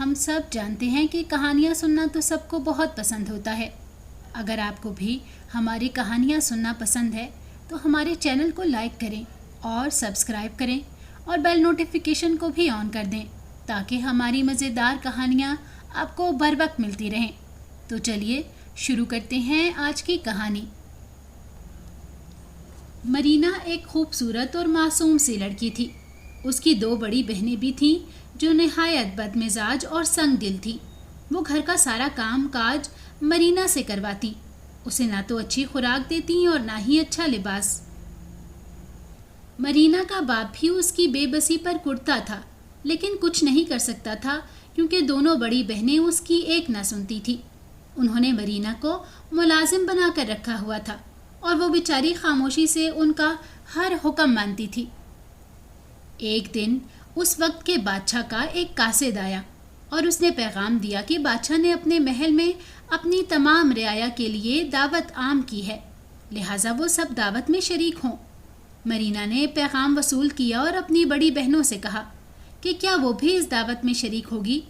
हम सब जानते हैं कि कहानियाँ सुनना तो सबको बहुत पसंद होता है। अगर आपको भी हमारी कहानियाँ सुनना पसंद है तो हमारे चैनल को लाइक करें और सब्सक्राइब करें और बेल नोटिफिकेशन को भी ऑन कर दें ताकि हमारी मज़ेदार कहानियाँ आपको बर वक्त मिलती रहें। तो चलिए शुरू करते हैं आज की कहानी। मरीना एक खूबसूरत और मासूम सी लड़की थी। उसकी 2 बड़ी बहनें भी थीं जो निहायत बदमिजाज और संग दिल थीं। वो घर का सारा काम काज मरीना से करवाती। उसे ना तो अच्छी खुराक देती और ना ही अच्छा लिबास। मरीना का बाप भी उसकी बेबसी पर कुढ़ता था, लेकिन कुछ नहीं कर सकता था क्योंकि दोनों बड़ी बहनें उसकी एक न सुनती थी। उन्होंने मरीना को मुलाजिम बनाकर रखा हुआ था और वो बेचारी खामोशी से उनका हर हुक्म मानती थी। एक दिन उस वक्त के बादशाह का एक कासिद आया और उसने पैगाम दिया कि बादशाह ने अपने महल में अपनी तमाम रियाया के लिए दावत आम की है, लिहाजा वो सब दावत में शरीक हों। मरीना ने पैगाम वसूल किया और अपनी बड़ी बहनों से कहा कि क्या वो भी इस दावत में शरीक होगी।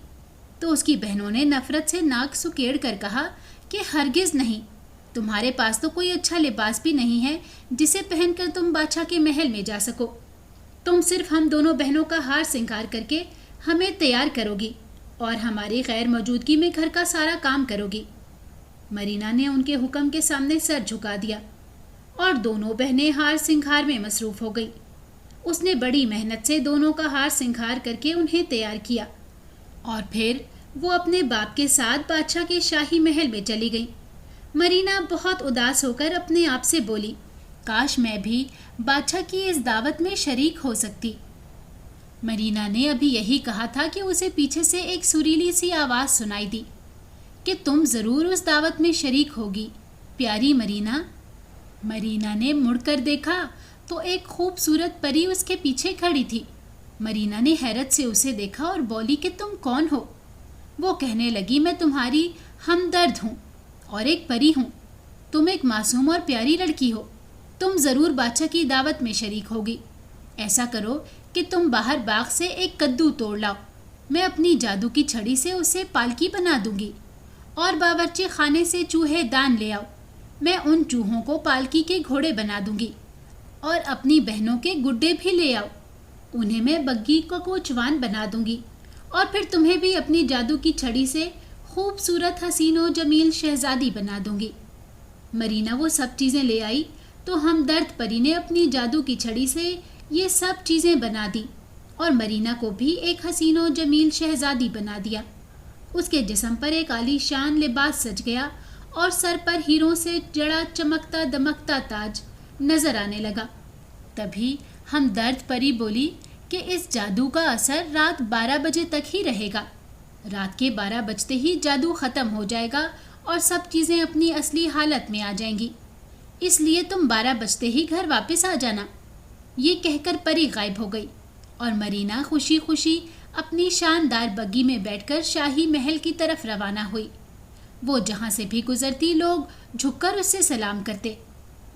तो उसकी बहनों ने नफरत से नाक सुकेड़ कर कहा कि हरगिज़ नहीं, तुम्हारे पास तो कोई अच्छा लिबास भी नहीं है जिसे पहनकर तुम बादशाह के महल में जा सको। तुम सिर्फ हम दोनों बहनों का हार श्रृंगार करके हमें तैयार करोगी और हमारी गैर मौजूदगी में घर का सारा काम करोगी। मरीना ने उनके हुक्म के सामने सर झुका दिया और दोनों बहनें हार श्रृंगार में मसरूफ़ हो गई। उसने बड़ी मेहनत से दोनों का हार श्रृंगार करके उन्हें तैयार किया और फिर वो अपने बाप के साथ बादशाह के शाही महल में चली गई। मरीना बहुत उदास होकर अपने आप से बोली, काश मैं भी बादशाह की इस दावत में शरीक हो सकती। मरीना ने अभी यही कहा था कि उसे पीछे से एक सुरीली सी आवाज़ सुनाई दी कि तुम ज़रूर उस दावत में शरीक होगी प्यारी मरीना। मरीना ने मुड़कर देखा तो एक खूबसूरत परी उसके पीछे खड़ी थी। मरीना ने हैरत से उसे देखा और बोली कि तुम कौन हो। वो कहने लगी, मैं तुम्हारी हमदर्द हूँ और एक परी हूँ। तुम एक मासूम और प्यारी लड़की हो। तुम ज़रूर बादशाह की दावत में शरीक होगी। ऐसा करो कि तुम बाहर बाग से एक कद्दू तोड़ लाओ। मैं अपनी जादू की छड़ी से उसे पालकी बना दूंगी और बावर्ची खाने से चूहे दान ले आओ। मैं उन चूहों को पालकी के घोड़े बना दूंगी और अपनी बहनों के गुड्डे भी ले आओ। उन्हें मैं बग्गी को कोचवान बना दूंगी और फिर तुम्हें भी अपनी जादू की छड़ी से खूबसूरत हसीनो जमील शहजादी बना दूंगी। मरीना वो सब चीज़ें ले आई तो हमदर्द परी ने अपनी जादू की छड़ी से ये सब चीज़ें बना दी और मरीना को भी एक हसीनो जमील शहजादी बना दिया। उसके जिस्म पर एक आलीशान लिबास सज गया और सर पर हीरों से जड़ा चमकता दमकता ताज नजर आने लगा। तभी हमदर्द परी बोली कि इस जादू का असर रात 12 बजे तक ही रहेगा। रात के 12 बजते ही जादू ख़त्म हो जाएगा और सब चीज़ें अपनी असली हालत में आ जाएंगी, इसलिए तुम 12 बजते ही घर वापस आ जाना। ये कहकर परी गायब हो गई और मरीना खुशी खुशी अपनी शानदार बग्गी में बैठकर शाही महल की तरफ रवाना हुई। वो जहाँ से भी गुजरती लोग झुककर उससे सलाम करते।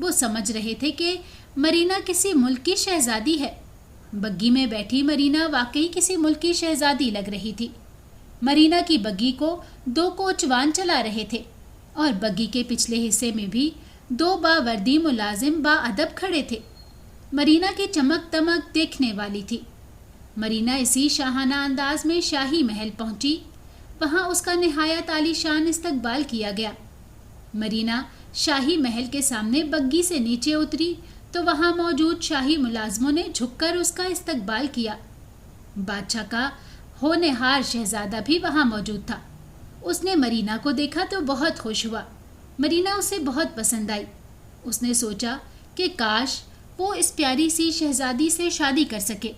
वो समझ रहे थे कि मरीना किसी मुल्क की शहजादी है। बग्गी में बैठी मरीना वाकई किसी मुल्क की शहजादी लग रही थी। मरीना की बग्गी को 2 कोचवान चला रहे थे और बग्गी के पिछले हिस्से में भी 2 बावर्दी मुलाजिम बाअदब खड़े थे। मरीना की चमक दमक देखने वाली थी। मरीना इसी शाहाना अंदाज में शाही महल पहुंची। वहां उसका निहायत आलीशान इस्तकबाल किया गया। मरीना शाही महल के सामने बग्गी से नीचे उतरी तो वहां मौजूद शाही मुलाजमों ने झुककर उसका इस्तकबाल किया। बादशाह का होनहार शहजादा भी वहां मौजूद था। उसने मरीना को देखा तो बहुत खुश हुआ। मरीना उसे बहुत पसंद आई। उसने सोचा कि काश वो इस प्यारी सी शहजादी से शादी कर सके।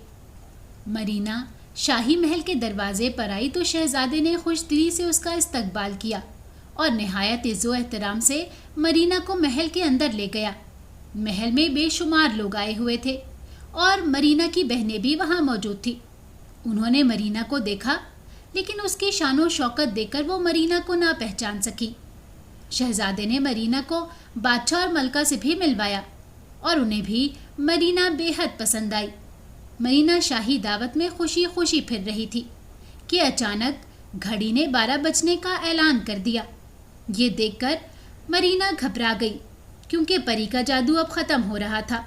मरीना शाही महल के दरवाजे पर आई तो शहजादे ने खुशदिली से उसका इस्तकबाल किया और निहायत इज़्ज़ो एहतराम से मरीना को महल के अंदर ले गया। महल में बेशुमार लोग आए हुए थे और मरीना की बहनें भी वहाँ मौजूद थी। उन्होंने मरीना को देखा, लेकिन उसकी शानो शौकत देखकर वो मरीना को ना पहचान सकी। शहजादे ने मरीना को बादशाह और मलका से भी मिलवाया और उन्हें भी मरीना बेहद पसंद आई। मरीना शाही दावत में खुशी खुशी फिर रही थी कि अचानक घड़ी ने 12 बजने का ऐलान कर दिया। ये देखकर मरीना घबरा गई क्योंकि परी का जादू अब खत्म हो रहा था।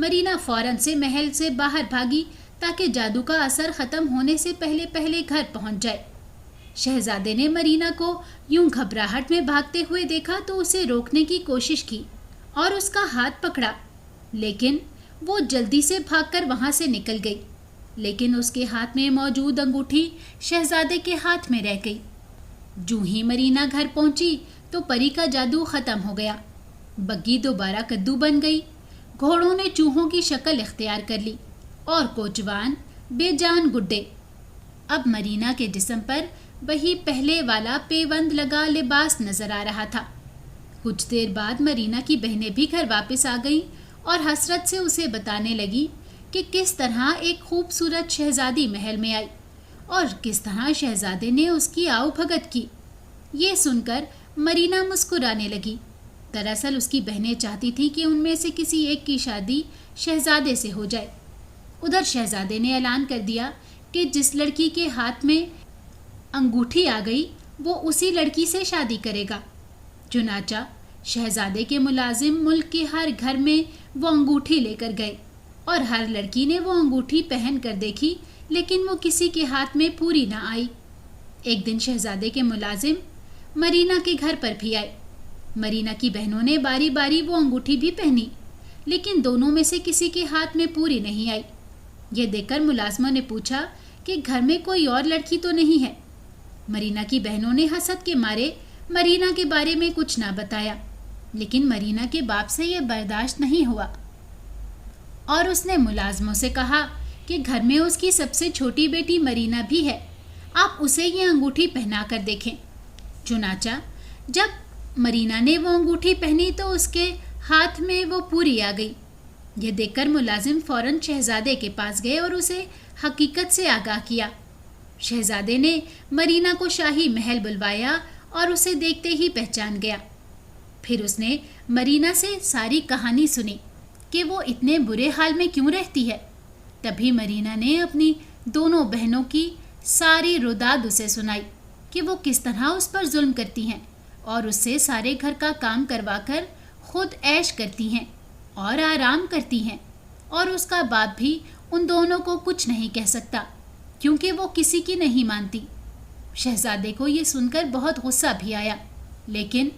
मरीना फौरन से महल से बाहर भागी ताकि जादू का असर खत्म होने से पहले पहले घर पहुंच जाए। शहजादे ने मरीना को यूं घबराहट में भागते हुए देखा तो उसे रोकने की कोशिश की और उसका हाथ पकड़ा, लेकिन वो जल्दी से भागकर वहां से निकल गई। लेकिन उसके हाथ में मौजूद अंगूठी शहजादे के हाथ में रह गई। जूं ही मरीना घर पहुंची तो परी का जादू खत्म हो गया। बग्गी दोबारा कद्दू बन गई। घोड़ों ने चूहों की शक्ल इख्तियार कर ली और कोचवान बेजान गुड्डे। अब मरीना के जिस्म पर वही पहले वाला पेवंद लगा लिबास नजर आ रहा था। कुछ देर बाद मरीना की बहनें भी घर वापस आ गईं और हसरत से उसे बताने लगी कि किस तरह एक खूबसूरत शहजादी महल में आई और किस तरह शहजादे ने उसकी आओ भगत की। ये सुनकर मरीना मुस्कुराने लगी। दरअसल उसकी बहनें चाहती थीं कि उनमें से किसी एक की शादी शहजादे से हो जाए। उधर शहजादे ने ऐलान कर दिया कि जिस लड़की के हाथ में अंगूठी आ गई वो उसी लड़की से शादी करेगा। चुनाचा शहजादे के मुलाजिम मुल्क के हर घर में वो अंगूठी लेकर गए और हर लड़की ने वो अंगूठी पहन कर देखी, लेकिन वो किसी के हाथ में पूरी ना आई। एक दिन शहजादे के मुलाजिम मरीना के घर पर भी आए। मरीना की बहनों ने बारी बारी वो अंगूठी भी पहनी, लेकिन दोनों में से किसी के हाथ में पूरी नहीं आई। ये देखकर मुलाजमों ने पूछा कि घर में कोई और लड़की तो नहीं है। मरीना की बहनों ने हसद के मारे मरीना के बारे में कुछ ना बताया, लेकिन मरीना के बाप से यह बर्दाश्त नहीं हुआ और उसने मुलाजमों से कहा कि घर में उसकी सबसे छोटी बेटी मरीना भी है, आप उसे ये अंगूठी पहना कर देखें। चुनाचा जब मरीना ने वो अंगूठी पहनी तो उसके हाथ में वो पूरी आ गई। यह देखकर मुलाजिम फौरन शहजादे के पास गए और उसे हकीकत से आगाह किया। शहजादे ने मरीना को शाही महल बुलवाया और उसे देखते ही पहचान गया। फिर उसने मरीना से सारी कहानी सुनी कि वो इतने बुरे हाल में क्यों रहती है। तभी मरीना ने अपनी दोनों बहनों की सारी रुदाद उसे सुनाई कि वो किस तरह उस पर जुल्म करती हैं और उससे सारे घर का काम करवाकर खुद ऐश करती हैं और आराम करती हैं, और उसका बाप भी उन दोनों को कुछ नहीं कह सकता क्योंकि वो किसी की नहीं मानती। शहजादे को ये सुनकर बहुत गुस्सा भी आया, लेकिन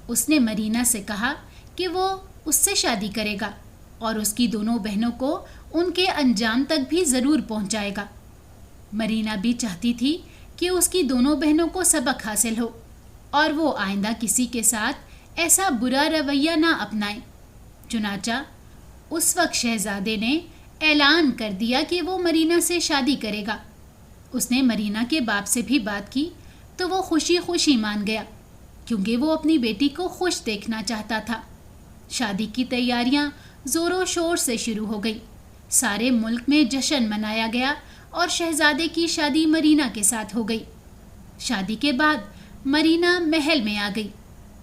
उसने मरीना से कहा कि वो उससे शादी करेगा और उसकी दोनों बहनों को उनके अंजाम तक भी ज़रूर पहुंचाएगा। मरीना भी चाहती थी कि उसकी दोनों बहनों को सबक हासिल हो और वो आइंदा किसी के साथ ऐसा बुरा रवैया ना अपनाए। चुनाचा उस वक्त शहजादे ने ऐलान कर दिया कि वो मरीना से शादी करेगा। उसने मरीना के बाप से भी बात की तो वो खुशी खुशी मान गया क्योंकि वो अपनी बेटी को खुश देखना चाहता था। शादी की तैयारियां ज़ोरों शोर से शुरू हो गई। सारे मुल्क में जश्न मनाया गया और शहजादे की शादी मरीना के साथ हो गई। शादी के बाद मरीना महल में आ गई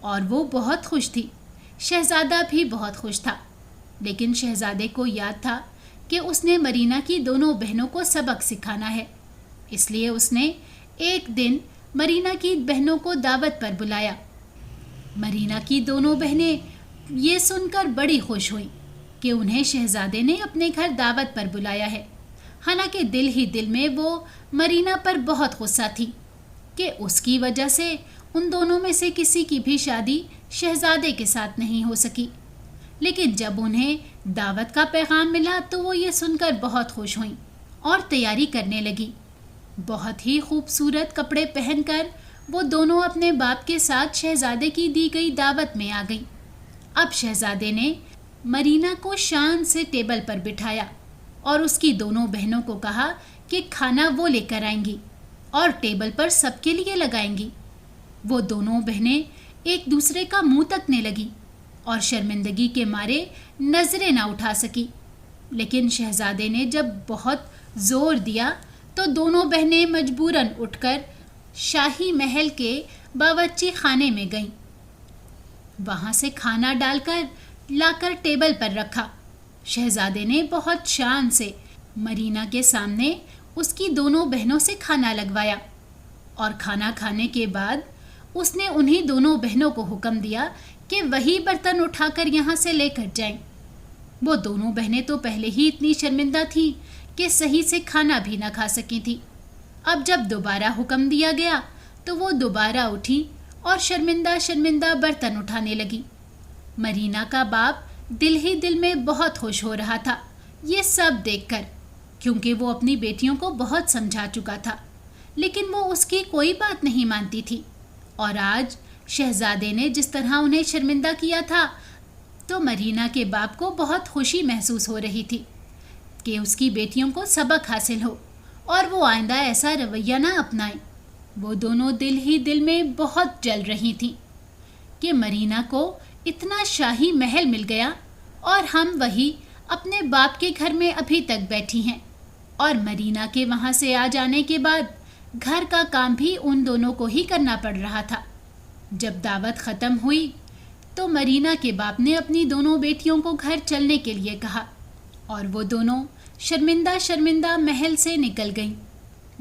और वो बहुत खुश थी। शहजादा भी बहुत खुश था, लेकिन शहजादे को याद था कि उसने मरीना की दोनों बहनों को सबक सिखाना है। इसलिए उसने एक दिन मरीना की बहनों को दावत पर बुलाया। मरीना की दोनों बहनें ये सुनकर बड़ी खुश हुई कि उन्हें शहजादे ने अपने घर दावत पर बुलाया है। हालांकि दिल ही दिल में वो मरीना पर बहुत गुस्सा थी कि उसकी वजह से उन दोनों में से किसी की भी शादी शहजादे के साथ नहीं हो सकी। लेकिन जब उन्हें दावत का पैगाम मिला तो वो ये सुनकर बहुत खुश हुईं और तैयारी करने लगी। बहुत ही खूबसूरत कपड़े पहनकर वो दोनों अपने बाप के साथ शहजादे की दी गई दावत में आ गईं। अब शहजादे ने मरीना को शान से टेबल पर बिठाया और उसकी दोनों बहनों को कहा कि खाना वो लेकर आएंगी और टेबल पर सबके लिए लगाएंगी। वो दोनों बहनें एक दूसरे का मुंह तकने लगी और शर्मिंदगी के मारे नजरें ना उठा सकी। लेकिन शहजादे ने जब बहुत जोर दिया तो दोनों बहनें मजबूरन उठकर शाही महल के बावर्ची खाने में गईं। वहां से खाना डालकर लाकर टेबल पर रखा। शहजादे ने बहुत शान से मरीना के सामने उसकी दोनों बहनों से खाना लगवाया। और खाना खाने के बाद उसने उन्हीं दोनों बहनों को हुक्म दिया कि वही बर्तन उठाकर यहाँ से लेकर जाएं। वो दोनों बहनें तो पहले ही इतनी शर्मिंदा थीं कि सही से खाना भी ना खा सकी थी। अब जब दोबारा हुक्म दिया गया तो वो दोबारा उठी और शर्मिंदा शर्मिंदा बर्तन उठाने लगी। मरीना का बाप दिल ही दिल में बहुत खुश हो रहा था ये सब देखकर, क्योंकि वो अपनी बेटियों को बहुत समझा चुका था, लेकिन वो उसकी कोई बात नहीं मानती थी। और आज शहजादे ने जिस तरह उन्हें शर्मिंदा किया था तो मरीना के बाप को बहुत खुशी महसूस हो रही थी कि उसकी बेटियों को सबक हासिल हो और वो आइंदा ऐसा रवैया ना अपनाएं। वो दोनों दिल ही दिल में बहुत जल रही थीं कि मरीना को इतना शाही महल मिल गया और हम वही अपने बाप के घर में अभी तक बैठी हैं, और मरीना के वहाँ से आ जाने के बाद घर का काम भी उन दोनों को ही करना पड़ रहा था। जब दावत ख़त्म हुई तो मरीना के बाप ने अपनी दोनों बेटियों को घर चलने के लिए कहा और वो दोनों शर्मिंदा शर्मिंदा महल से निकल गईं,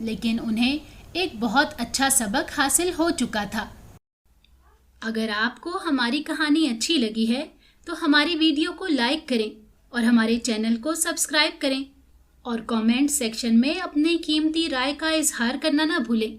लेकिन उन्हें एक बहुत अच्छा सबक हासिल हो चुका था। अगर आपको हमारी कहानी अच्छी लगी है तो हमारी वीडियो को लाइक करें और हमारे चैनल को सब्सक्राइब करें और कमेंट सेक्शन में अपनी कीमती राय का इजहार करना ना भूलें।